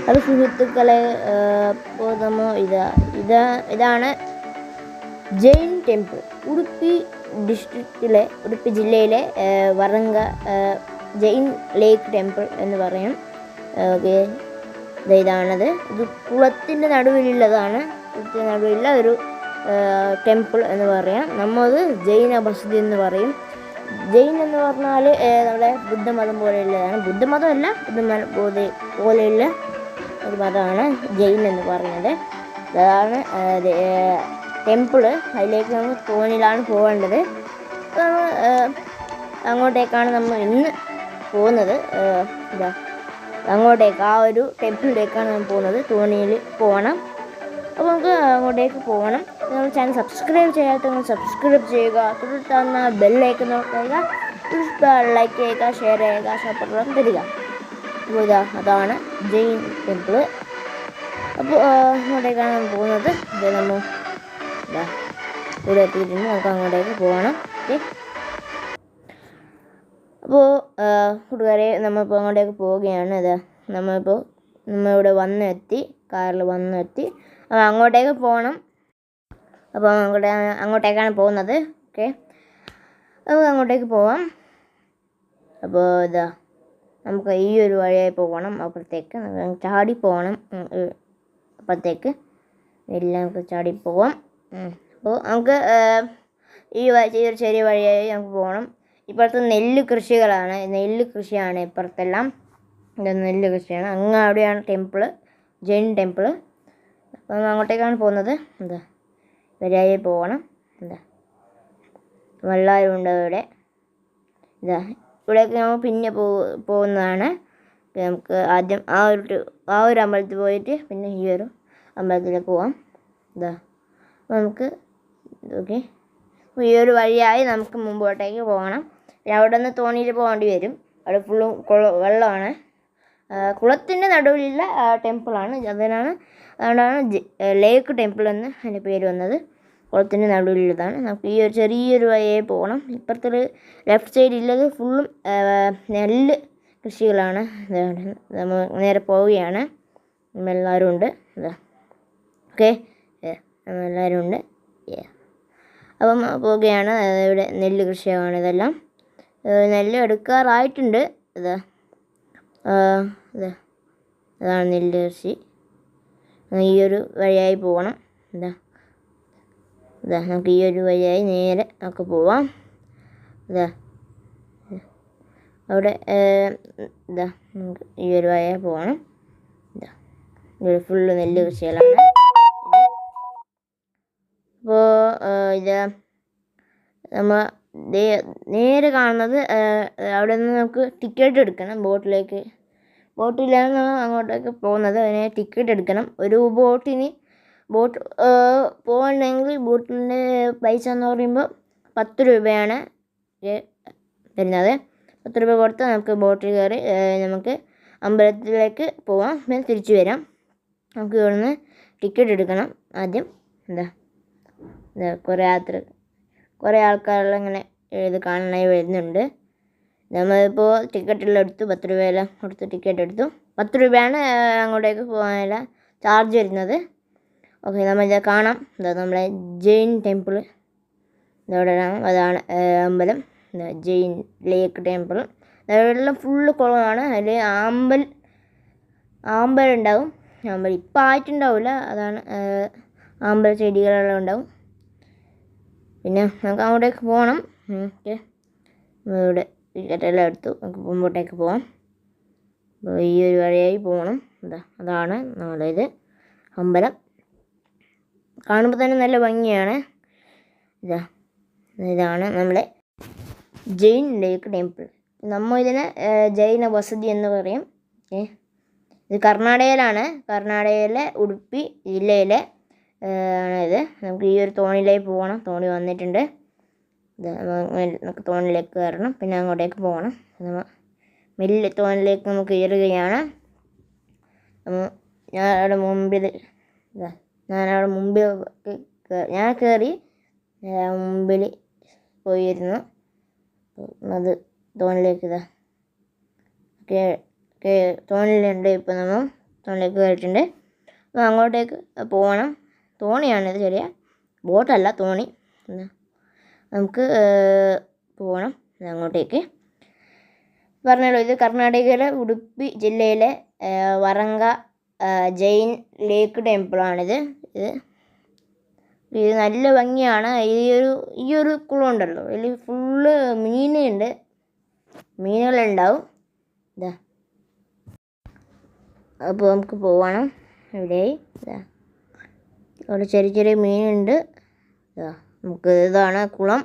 അത് സുഹൃത്തുക്കളെ, ഇപ്പോൾ നമ്മൾ ഇതാണ് ജെയിൻ ടെമ്പിൾ. ഉടുപ്പി ഡിസ്ട്രിക്റ്റിലെ, ഉടുപ്പി ജില്ലയിലെ വറങ്ക ജെയിൻ ലേക്ക് ടെമ്പിൾ എന്ന് പറയും. ഓക്കെ, ഇതാണത്. ഇത് കുളത്തിൻ്റെ നടുവിലുള്ളതാണ്. കുളത്തിൻ്റെ നടുവിലുള്ള ഒരു ടെമ്പിൾ എന്ന് പറയാം. നമ്മളത് ജൈന ബസതി എന്ന് പറയും. ജെയിൻ എന്ന് പറഞ്ഞാൽ നമ്മുടെ ബുദ്ധമതം പോലെയുള്ളതാണ്. ബുദ്ധമതമല്ല, ബുദ്ധമതം പോലെയുള്ള ഒരു മതമാണ് ജെയിൻ എന്ന് പറയുന്നത്. അതാണ് ടെമ്പിള്. അതിലേക്ക് നമ്മൾ തോണിയിലാണ് പോകേണ്ടത്. അങ്ങോട്ടേക്കാണ് നമ്മൾ ഇന്ന് പോകുന്നത്. അങ്ങോട്ടേക്ക്, ആ ഒരു ടെമ്പിളിലേക്കാണ് നമ്മൾ പോകുന്നത്. തോണിയിൽ പോകണം. അപ്പോൾ നമുക്ക് അങ്ങോട്ടേക്ക് പോകണം. നിങ്ങൾ ചാനൽ സബ്സ്ക്രൈബ് ചെയ്യാത്തവങ്ങൾ സബ്സ്ക്രൈബ് ചെയ്യുക. തുടർന്ന് ബെല്ലൈക്കൺ നോക്കുക. ലൈക്ക് ചെയ്യുക, ഷെയർ ചെയ്യുക, സപ്പോർട്ട് തരിക. അപ്പോൾ അതാണ് ജെയിൻ ടെമ്പിള്. അപ്പോൾ അങ്ങോട്ടേക്കാണ് നമ്മൾ പോകുന്നത്. ഇത് നമ്മൾ ഇവിടെ എത്തിയിട്ടുണ്ട്. നമുക്ക് അങ്ങോട്ടേക്ക് പോകണം. ഓക്കെ, അപ്പോൾ കൂട്ടുകാരെ, നമ്മളിപ്പോൾ അങ്ങോട്ടേക്ക് പോവുകയാണ്. നമ്മളിവിടെ വന്നെത്തി, കാറിൽ വന്നെത്തി. അങ്ങോട്ടേക്ക് പോകണം. അപ്പോൾ അങ്ങോട്ടേക്കാണ് പോകുന്നത്. ഓക്കെ, നമുക്ക് അങ്ങോട്ടേക്ക് പോവാം. അപ്പോൾ നമുക്ക് ഈ ഒരു വഴിയായി പോകണം. അപ്പുറത്തേക്ക് ചാടി പോകണം. അപ്പുറത്തേക്ക് എല്ലാം നമുക്ക് ചാടി പോവാം. അപ്പോൾ നമുക്ക് ഈ ഒരു ചെറിയ വഴിയായി നമുക്ക് പോകണം. ഇപ്പുറത്ത് നെല്ല് കൃഷിയാണ് ഇപ്പുറത്തെല്ലാം. നെല്ല് കൃഷിയാണ്. അങ്ങ് അവിടെയാണ് ടെമ്പിള്, ജെയിൻ ടെമ്പിള്. അപ്പം അങ്ങോട്ടേക്കാണ് പോകുന്നത്. വഴിയായി പോകണം. വെള്ളമുണ്ട് ഇവിടെ. ഇവിടേക്ക് നമ്മൾ പിന്നെ പോകുന്നതാണ്. നമുക്ക് ആദ്യം ആ ഒരു അമ്പലത്തിൽ പോയിട്ട് പിന്നെ ഈ ഒരു അമ്പലത്തിലേക്ക് പോവാം. നമുക്ക് ഓക്കെ, ഈ ഒരു വഴിയായി നമുക്ക് മുമ്പോട്ടേക്ക് പോകണം. അവിടെ നിന്ന് തോണിയിൽ പോകേണ്ടി വരും. അവിടെ ഫുള്ളും വെള്ളമാണ്. കുളത്തിൻ്റെ നടുവിലുള്ള ടെമ്പിളാണ്. അതുകൊണ്ടാണ് ലേക്ക് ടെമ്പിൾ എന്ന് അതിൻ്റെ പേര് വന്നത്. കുളത്തിൻ്റെ നടുവിലുള്ളതാണ്. നമുക്ക് ഈ ഒരു ചെറിയൊരു വഴിയായി പോകണം. ഇപ്പുറത്തൊരു ലെഫ്റ്റ് സൈഡിലുള്ളത് ഫുള്ളും നെല്ല് കൃഷികളാണ്. നമ്മൾ നേരെ പോവുകയാണ്. എല്ലാവരും ഉണ്ട്. ഓക്കെ, എല്ലാവരും ഉണ്ട്. അപ്പം പോവുകയാണ്. ഇവിടെ നെല്ല് കൃഷിയാണ്. ഇതെല്ലാം നെല്ല് എടുക്കാറായിട്ടുണ്ട്. അതാണ് നെല്ല് കൃഷി. ഈ ഒരു വഴിയായി പോകണം. നമുക്ക് ഈ ഒരു വഴിയായി നേരെ നമുക്ക് പോവാം. അവിടെ നമുക്ക് ഈ ഒരു വഴിയായി പോകണം. ഇവിടെ ഫുള്ള് നെല്ല് കൃഷികളാണ്. അപ്പോൾ നമ്മൾ നേരെ കാണുന്നത്, അവിടെ നിന്ന് നമുക്ക് ടിക്കറ്റ് എടുക്കണം. ബോട്ടിലാണ് അങ്ങോട്ടേക്ക് പോകുന്നത്. അതിന് ടിക്കറ്റ് എടുക്കണം. ഒരു ബോട്ട് പോകണമെങ്കിൽ ബോട്ടിൻ്റെ പൈസ എന്ന് പറയുമ്പോൾ 10 രൂപയാണ് വരുന്നത്. 10 രൂപ കൊടുത്താൽ നമുക്ക് ബോട്ടിൽ കയറി നമുക്ക് അമ്പലത്തിലേക്ക് പോവാം. പിന്നെ തിരിച്ചു വരാം. നമുക്ക് ഇവിടുന്ന് ടിക്കറ്റ് എടുക്കണം ആദ്യം. കുറേ ആൾക്കാരെല്ലാം ഇങ്ങനെ ഇത് കാണാനായി വരുന്നുണ്ട്. നമ്മളിപ്പോൾ ടിക്കറ്റെല്ലാം എടുത്തു. 10 രൂപയെല്ലാം കൊടുത്ത് ടിക്കറ്റ് എടുത്തു. 10 രൂപയാണ് അങ്ങോട്ടേക്ക് പോകാനുള്ള ചാർജ് വരുന്നത്. ഓക്കെ, നമ്മളിത് കാണാം. നമ്മളെ ജെയിൻ ടെമ്പിൾ അതാണ് അമ്പലം. ജെയിൻ ലേക്ക് ടെമ്പിൾ. അതെല്ലാം ഫുള്ള് കുളമാണ്. അതിൽ ആമ്പലുണ്ടാവും. ആമ്പൽ ഇപ്പം ആയിട്ടുണ്ടാവില്ല. അതാണ് ആമ്പൽ ചെടികളെല്ലാം ഉണ്ടാവും. പിന്നെ നമുക്ക് അങ്ങോട്ടേക്ക് പോകണം. ഓക്കെ, ഇവിടെ ടിക്കറ്റെല്ലാം എടുത്തു. നമുക്ക് മുമ്പോട്ടേക്ക് പോകാം. അപ്പോൾ ഈ ഒരു വഴിയായി പോകണം. അതാണ് നമ്മളിത് അമ്പലം. കാണുമ്പോൾ തന്നെ നല്ല ഭംഗിയാണ്. ഇതാണ് നമ്മളെ ജെയിൻ ലേക്ക് ടെമ്പിൾ. നമ്മൾ ഇതിനെ ജൈന ബസതി എന്ന് പറയും. ഇത് കർണാടകയിലെ ഉടുപ്പി ജില്ലയിലെ ആണിത്. നമുക്ക് ഈ ഒരു തോണിയിലേക്ക് പോകണം. തോണി വന്നിട്ടുണ്ട്. നമുക്ക് തോണിയിലേക്ക് കയറണം. പിന്നെ അങ്ങോട്ടേക്ക് പോകണം. വലിയ തോണിയിലേക്ക് നമുക്ക് കയറുകയാണ്. ഞാനവിടെ മുമ്പിൽ ഞാൻ കയറി മുമ്പിൽ പോയിരുന്നു. അത് തോണിയിലേക്ക് തോണിയിലുണ്ട്. ഇപ്പം നമ്മൾ തോണിയിലേക്ക് കയറിയിട്ടുണ്ട്. അപ്പോൾ അങ്ങോട്ടേക്ക് പോകണം. തോണിയാണിത്, ചെറിയ ബോട്ടല്ല, തോണി. നമുക്ക് പോകണം അങ്ങോട്ടേക്ക്. പറഞ്ഞല്ലോ, ഇത് കർണാടകയിലെ ഉടുപ്പി ജില്ലയിലെ വറങ്ക ജൈൻ ലേക്ക് ടെമ്പിളാണിത്. ഇത് നല്ല ഭംഗിയാണ്. ഈ ഒരു കുളം ഉണ്ടല്ലോ, ഇതിൽ ഫുള്ള് മീനുകളുണ്ടാവും. ഇതാ, അപ്പോൾ നമുക്ക് പോകണം. ഇവിടെയായി അവിടെ ചെറിയ ചെറിയ മീനുണ്ട്. ഇതാണ് കുളം.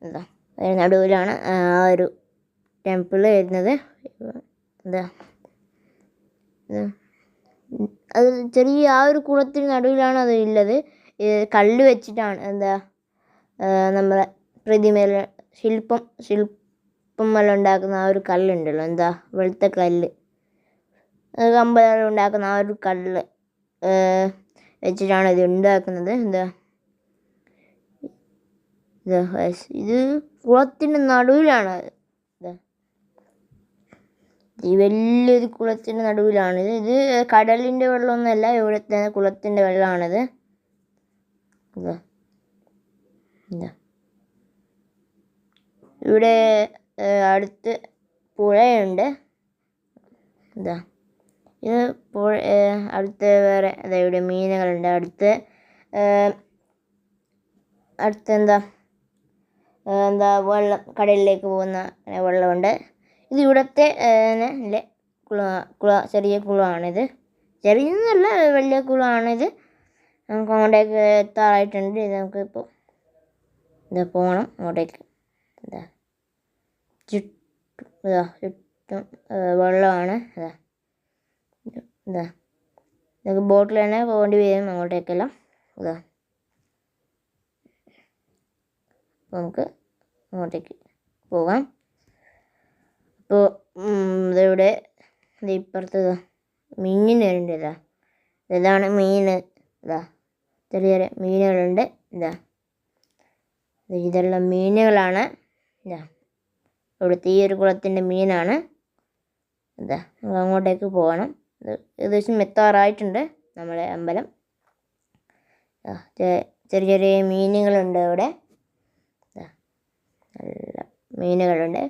അതിന് നടുവിലാണ് ആ ഒരു ടെമ്പിൾ വരുന്നത്. അത് ചെറിയ ആ ഒരു കുളത്തിന് നടുവിലാണ് അത് ഉള്ളത്. കല്ല് വെച്ചിട്ടാണ് നമ്മളെ പ്രതിമയിൽ ശില്പം എല്ലാം ഉണ്ടാക്കുന്ന ആ ഒരു കല്ലുണ്ടല്ലോ, വെളുത്ത കല്ല്, കമ്പെല്ലാം ഉണ്ടാക്കുന്ന ആ ഒരു കല്ല് വെച്ചിട്ടാണ് ഇത് ഉണ്ടാക്കുന്നത്. ഇത് കുളത്തിൻ്റെ നടുവിലാണ്. ഈ വലിയൊരു കുളത്തിൻ്റെ നടുവിലാണിത്. ഇത് കടലിൻ്റെ വെള്ളമൊന്നുമല്ല, ഇവിടുത്തെ കുളത്തിൻ്റെ വെള്ളമാണിത്. ഇവിടെ അടുത്ത് പുഴയുണ്ട്. ഇത് അടുത്ത് വേറെ ഇവിടെ മീനുകളുണ്ട്. അടുത്ത് വെള്ളം, കടലിലേക്ക് പോകുന്ന വെള്ളമുണ്ട്. ഇത് ഇവിടുത്തെ ചെറിയ കുളമാണിത്. ചെറിയൊന്നുമല്ല, വലിയ കുളമാണിത്. നമുക്ക് അങ്ങോട്ടേക്ക് എത്താറായിട്ടുണ്ട്. ഇത് നമുക്കിപ്പോൾ പോകണം അങ്ങോട്ടേക്ക്. ചുറ്റും വെള്ളമാണ്. ഇതൊക്കെ ബോട്ടിൽ തന്നെ പോകേണ്ടി വരും അങ്ങോട്ടേക്കെല്ലാം. അപ്പോൾ നമുക്ക് അങ്ങോട്ടേക്ക് പോകാം. അപ്പോൾ ഇതിവിടെ ഇപ്പുറത്ത് മീനുണ്ട്. ഇതാണ് മീൻ. ചെറിയ ചെറിയ മീനുകളുണ്ട്. ഇതെല്ലാം മീനുകളാണ്. ഇവിടുത്തെ ഈ ഒരു കുളത്തിൻ്റെ മീനാണ്. അങ്ങോട്ടേക്ക് പോകണം. ഏകദേശം എത്താറായിട്ടുണ്ട് നമ്മളെ അമ്പലം. ചെറിയ ചെറിയ മീനുകളുണ്ട് ഇവിടെ. നല്ല മീനുകളുണ്ട്.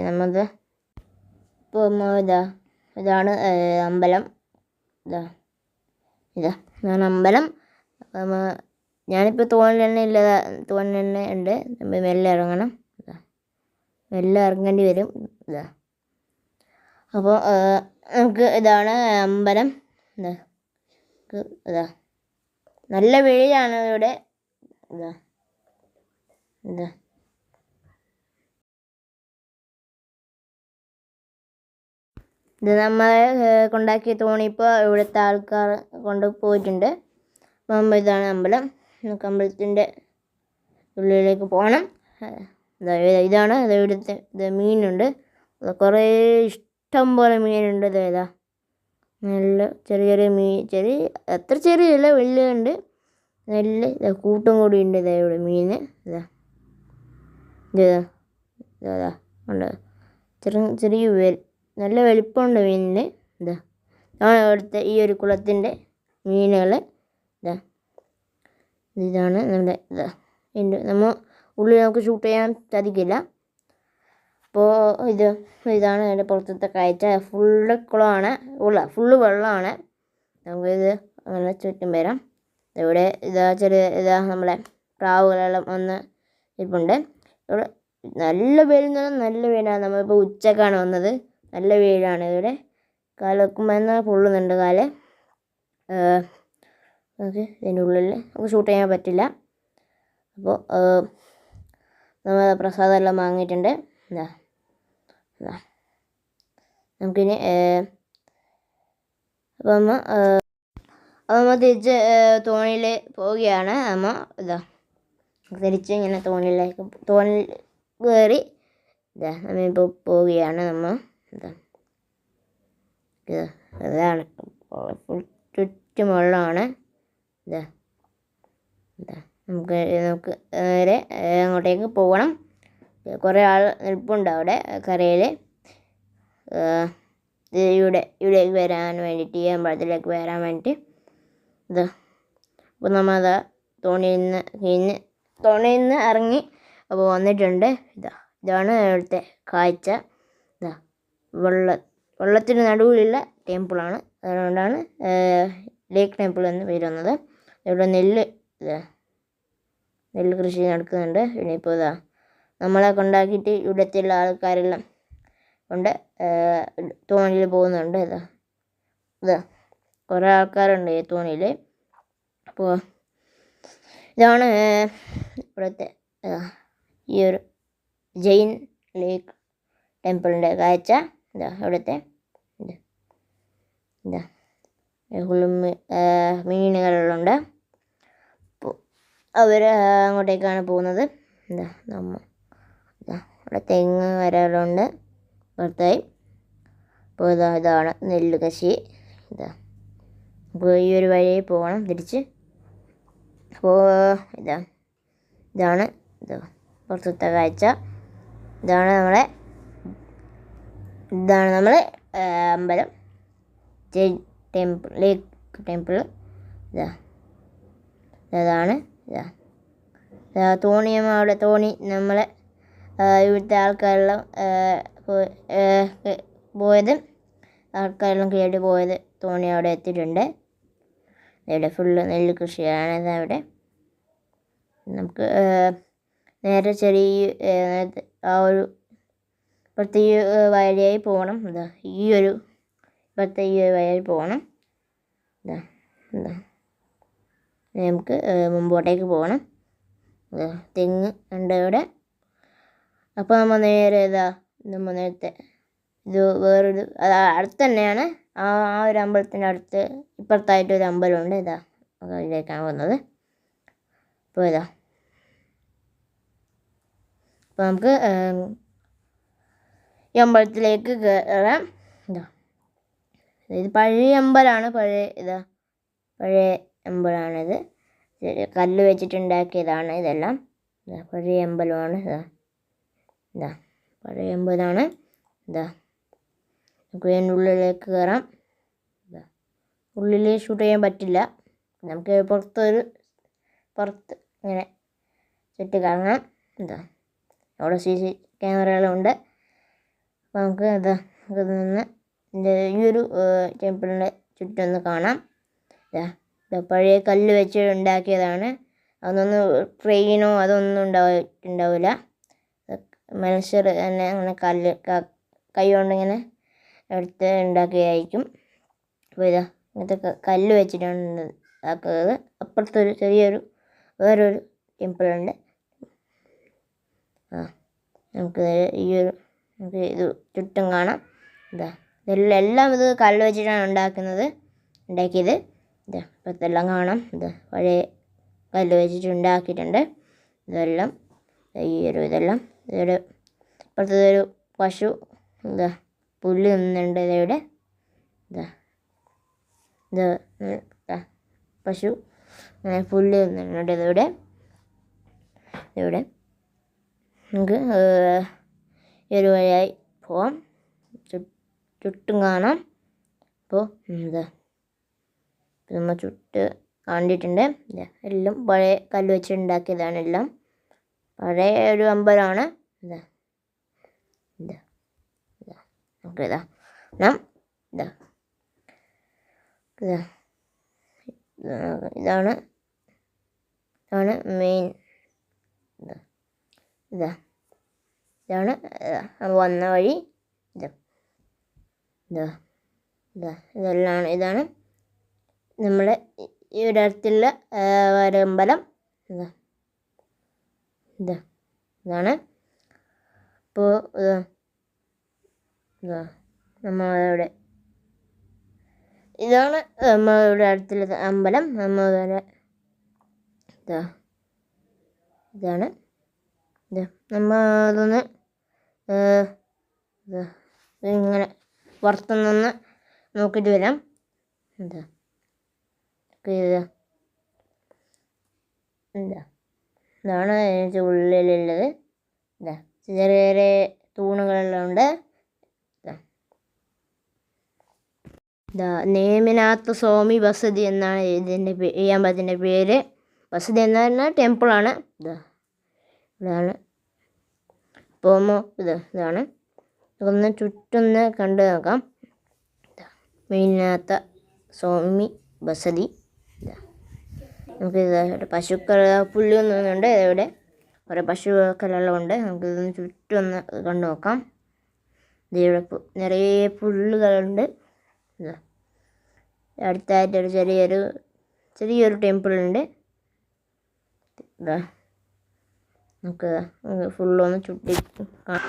നമ്മത് ഇപ്പോൾ ഇതാണ് അമ്പലം. ഇതാണ് അമ്പലം. ഞാനിപ്പോൾ തോണിൽ തന്നെ ഉണ്ട്. മെല്ലെ ഇറങ്ങണം. മെല്ലെ ഇറങ്ങേണ്ടി വരും. അപ്പോൾ നമുക്ക് ഇതാണ് അമ്പലം. നല്ല വെയിലാണ് ഇവിടെ. ഇത് നമ്മളെ കൊണ്ടാക്കിയ തോണി ഇപ്പോൾ ഇവിടുത്തെ ആൾക്കാർ കൊണ്ടുപോയിട്ടുണ്ട്. അപ്പം ഇതാണ് അമ്പലം. നമുക്ക് അമ്പലത്തിൻ്റെ ഉള്ളിലേക്ക് പോകണം. ഇതാണ് ഇവിടുത്തെ മീനുണ്ട്. കുറേ ഇഷ്ടം പോലെ മീനുണ്ട്. നല്ല ചെറിയ ചെറിയ അത്ര ചെറിയല്ല, വലിയുണ്ട്. നല്ല കൂട്ടം കൂടി ഉണ്ട്. ഇവിടെ മീൻ ഉണ്ട്. ചെറിയ നല്ല വലിപ്പമുണ്ട് മീനിന്. ഇവിടുത്തെ ഈ ഒരു കുളത്തിൻ്റെ മീനുകൾ. ഇതാണ് നമ്മുടെ നമ്മൾ ഉള്ളിൽ നമുക്ക് ഷൂട്ട് ചെയ്യാൻ സാധിക്കില്ല. അപ്പോൾ ഇതാണ് അതിൻ്റെ പുറത്തത്തെ കാഴ്ച. ഫുള്ള് കുളമാണ്, ഫുള്ള് വെള്ളമാണ്. നമുക്കിത് അങ്ങനെ ചുറ്റും വരാം. ഇവിടെ നമ്മളെ പ്രാവുകളെല്ലാം ഒന്ന് ഇരിപ്പുണ്ട്. ഇവിടെ നല്ല വെയിലാണ്. നമ്മളിപ്പോൾ ഉച്ചക്കാണ് വന്നത്. നല്ല വെയിലാണ് ഇവിടെ. കാല് വെക്കുമ്പോൾ തന്നെ പൊള്ളുന്നുണ്ട് കാല്. നമുക്ക് ഇതിൻ്റെ ഉള്ളിൽ നമുക്ക് ഷൂട്ട് ചെയ്യാൻ പറ്റില്ല. അപ്പോൾ നമ്മൾ പ്രസാദമെല്ലാം വാങ്ങിയിട്ടുണ്ട്. നമുക്കിനി അപ്പോൾ അമ്മ തിരിച്ച് തോണിയിൽ പോവുകയാണ്. തിരിച്ച് ഇങ്ങനെ തോണിയിൽ കയറി നമ്മളിപ്പോൾ പോവുകയാണ്. ഇതാണ് ചുറ്റും വെള്ളമാണ്. നമുക്ക് നേരെ അങ്ങോട്ടേക്ക് പോകണം. കുറേ ആൾ നിൽപ്പുണ്ട് അവിടെ കരയിൽ. ഇവിടേക്ക് വരാൻ വേണ്ടിയിട്ട്, ഈ അമ്പലത്തിലേക്ക് വരാൻ വേണ്ടിയിട്ട്. ഇത് അപ്പോൾ നമ്മൾ അതാ തോണിയിൽ നിന്ന് ഇറങ്ങി അപ്പോൾ വന്നിട്ടുണ്ട്. ഇതാണ് ഇവിടുത്തെ കാഴ്ച. ഇതാ വെള്ളത്തിന് നടുവിലുള്ള ടെമ്പിളാണ്. അതുകൊണ്ടാണ് ലേക്ക് ടെമ്പിൾ എന്ന് പേര് വന്നത്. ഇവിടെ നെല്ല് കൃഷി നടക്കുന്നുണ്ട്. പിന്നെ ഇപ്പോൾ ഇതാ നമ്മളെ കൊണ്ടാക്കിയിട്ട് ഇവിടുത്തെയുള്ള ആൾക്കാരെല്ലാം കൊണ്ട് തോണിയിൽ പോകുന്നുണ്ട്. ഇതാ കുറേ ആൾക്കാരുണ്ട് ഈ തോണിയിൽ. അപ്പോൾ ഇതാണ് ഇവിടുത്തെ ഈ ഒരു ജെയിൻ ലേക്ക് ടെമ്പിളിൻ്റെ കാഴ്ച. ഇവിടുത്തെ മീനുകളുണ്ട്. അപ്പോൾ അവർ അങ്ങോട്ടേക്കാണ് പോകുന്നത്. ഇവിടെ തെങ്ങ് മരങ്ങളുണ്ട് പുറത്തായി. അപ്പോൾ ഇതാണ് നെല്ല് കൃഷി. അപ്പോൾ ഈ ഒരു വഴി പോകണം തിരിച്ച്. അപ്പോൾ ഇതാണ് പുറത്തത്തെ കാഴ്ച. ഇതാണ് നമ്മളെ അമ്പലം, ജെയിൻ ടെമ്പിൾ, ലേക്ക് ടെമ്പിൾ. അതാണ് അവിടെ തോണി നമ്മളെ ഇവിടുത്തെ ആൾക്കാരെല്ലാം ആൾക്കാരെല്ലാം കയറി പോയത് തോണി അവിടെ എത്തിയിട്ടുണ്ട്. ഇവിടെ ഫുള്ള് നെല്ല് കൃഷിയാണ്. അവിടെ നമുക്ക് നേരെ ചെറിയ ആ ഒരു ഇപ്പോഴത്തെ ഈ വഴിയായി പോകണം. ഇപ്പോഴത്തെ ഈ വഴിയായി പോകണം. നമുക്ക് മുമ്പോട്ടേക്ക് പോകണം. തെങ്ങ് ഉണ്ട് ഇവിടെ. അപ്പോൾ നമ്മൾ നേരെ നേരത്തെ ഇത് വേറൊരു അടുത്ത് തന്നെയാണ്. ആ ഒരു അമ്പലത്തിൻ്റെ അടുത്ത് ഇപ്പുറത്തായിട്ടൊരു അമ്പലമുണ്ട്. അതിലേക്കാണ് വന്നത്. അപ്പോൾ അപ്പോൾ നമുക്ക് ഈ അമ്പലത്തിലേക്ക് കയറാം. ഇത് പഴയ അമ്പലമാണ്. പഴയ അമ്പലമാണിത്. കല്ല് വെച്ചിട്ടുണ്ടാക്കിയതാണ് ഇതെല്ലാം. പഴയ അമ്പലമാണ്. പഴയ അമ്പലമാണ്. നമുക്ക് അതിൻ്റെ ഉള്ളിലേക്ക് കയറാം. ഉള്ളിൽ ഷൂട്ട് ചെയ്യാൻ പറ്റില്ല. നമുക്ക് പുറത്ത് ഇങ്ങനെ ചുറ്റി കറങ്ങാം. അവിടെ CC ക്യാമറകളുണ്ട്. അപ്പോൾ നമുക്ക് നിന്ന് ഈ ഒരു ടെമ്പിളിൻ്റെ ചുറ്റൊന്ന് കാണാം. പഴയ കല്ല് വെച്ച് ഉണ്ടാക്കിയതാണ്. അതൊന്നും ട്രെയിനോ അതൊന്നും ഉണ്ടാവില്ല. മനുഷ്യർ തന്നെ അങ്ങനെ കൈ കൊണ്ടിങ്ങനെ എടുത്ത് ഉണ്ടാക്കിയതായിരിക്കും. അപ്പോൾ ഇങ്ങനത്തെ കല്ല് വെച്ചിട്ടാണ് ഉണ്ടാക്കുന്നത്. അപ്പുറത്തൊരു വേറൊരു ടെമ്പിളുണ്ട്. നമുക്ക് ഇത് ചുറ്റും കാണാം. എല്ലാം ഇത് കല്ല് വെച്ചിട്ടാണ് ഉണ്ടാക്കിയത്. ഇപ്പോഴത്തെല്ലാം കാണാം. പഴയ കല്ല് വെച്ചിട്ട് ഉണ്ടാക്കിയിട്ടുണ്ട്. ഇതെല്ലാം ഇവിടെ ഇപ്പുറത്തൊരു പശു പുല്ല് തിന്നുന്നുണ്ട്. ഇവിടെ പശു പുല്ല് തിന്നുന്നുണ്ട്. ഇവിടെ നമുക്ക് ഈ ഒരു വഴിയായി പോവാം. ചുറ്റും കാണാം. അപ്പോൾ നമ്മൾ കണ്ടിട്ടുണ്ട്. എല്ലാം പഴയ കല്ല് വെച്ച് ഉണ്ടാക്കിയതാണ്. എല്ലാം പഴയ ഒരു അമ്പലമാണ്. നമുക്ക് ഇതാണ് മെയിൻ. ഇതാണ് വന്ന വഴി. ഇതാണ് നമ്മളെ ഈ ഒരു അടുത്തുള്ള ഒരമ്പലം. ഇതാണ്. അപ്പോൾ നമ്മളിവിടെ ഇതാണ് നമ്മളിവിടെ അടുത്തുള്ള അമ്പലം. ഇതാണ് നമ്മൾ അതൊന്ന് ഇങ്ങനെ പുറത്തുനിന്ന് നോക്കിയിട്ട് വരാം. ഇതാണ് ഉള്ളിലുള്ളത്. ചെറിയ ചെറിയ തൂണുകളെല്ലാം ഉണ്ട്. നേമിനാഥ സ്വാമി ബസദി എന്നാണ് ഈ അമ്പലത്തിൻ്റെ പേര്. ബസദി എന്ന് പറഞ്ഞാൽ ടെമ്പിളാണ്. ഇതാണ് പോകുമ്പോൾ ഇതാണ്. ഒന്ന് ചുറ്റൊന്ന് കണ്ടു നോക്കാം. നേമിനാഥ സ്വാമി ബസദി. നമുക്കിത് പശുക്കൾ പുല്ല് തിന്നുന്നുണ്ട്. ഇവിടെ കുറേ പശുക്കളെല്ലാം ഉണ്ട്. നമുക്കിതൊന്ന് ചുറ്റൊന്ന് കണ്ടു നോക്കാം. ഇവിടെ നിറയെ പുല്ലുകളുണ്ട്. അടുത്തായിട്ടൊരു ചെറിയൊരു ടെമ്പിളുണ്ട്. നമുക്ക് ഫുള്ളൊന്ന് ചുറ്റി കാണാം.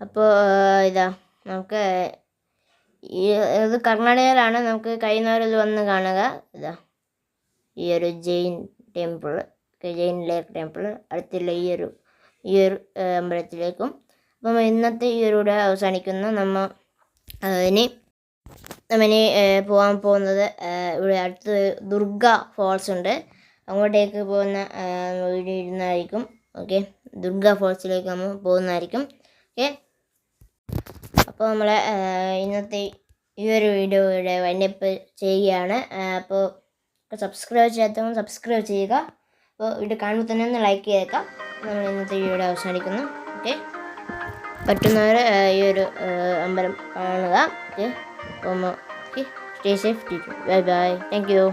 അപ്പോൾ നമുക്ക് ഇത് കർണാടകയിലാണ്. നമുക്ക് കഴിയുന്നവരിൽ വന്ന് കാണുക. ഈ ഒരു ജെയിൻ ടെമ്പിൾ, ജെയിൻ ലേക്ക് ടെമ്പിൾ അടുത്തുള്ള ഈ ഒരു അമ്പലത്തിലേക്കും. അപ്പം ഇന്നത്തെ ഈ ഒരു വീഡിയോ അവസാനിക്കുന്നു. ഇനി പോകാൻ പോകുന്നത് ഇവിടെ അടുത്ത് ദുർഗ ഫോൾസ് ഉണ്ട്. അങ്ങോട്ടേക്ക് പോകുന്ന വീഡിയോ ഇടുന്നതായിരിക്കും. ഓക്കെ, ദുർഗ ഫോൾസിലേക്ക് നമ്മൾ പോകുന്നതായിരിക്കും. ഓക്കെ, അപ്പോൾ നമ്മൾ ഇന്നത്തെ ഈ ഒരു വീഡിയോ ഇവിടെ വൈൻഡപ്പ് ചെയ്യുകയാണ്. അപ്പോൾ സബ്സ്ക്രൈബ് ചെയ്യാത്തവർ സബ്സ്ക്രൈബ് ചെയ്യുക. അപ്പോൾ വീഡിയോ കാണുമ്പോൾ തന്നെ ഒന്ന് ലൈക്ക് ചെയ്തേക്കാം. നമ്മൾ ഇന്നത്തെ വീഡിയോ അവസാനിക്കുന്നു. ഓക്കെ, പറ്റുന്നവർ ഈ ഒരു അമ്പലം കാണുക. ഓക്കെ, അപ്പോൾ stay safe. Bye bye. Thank you.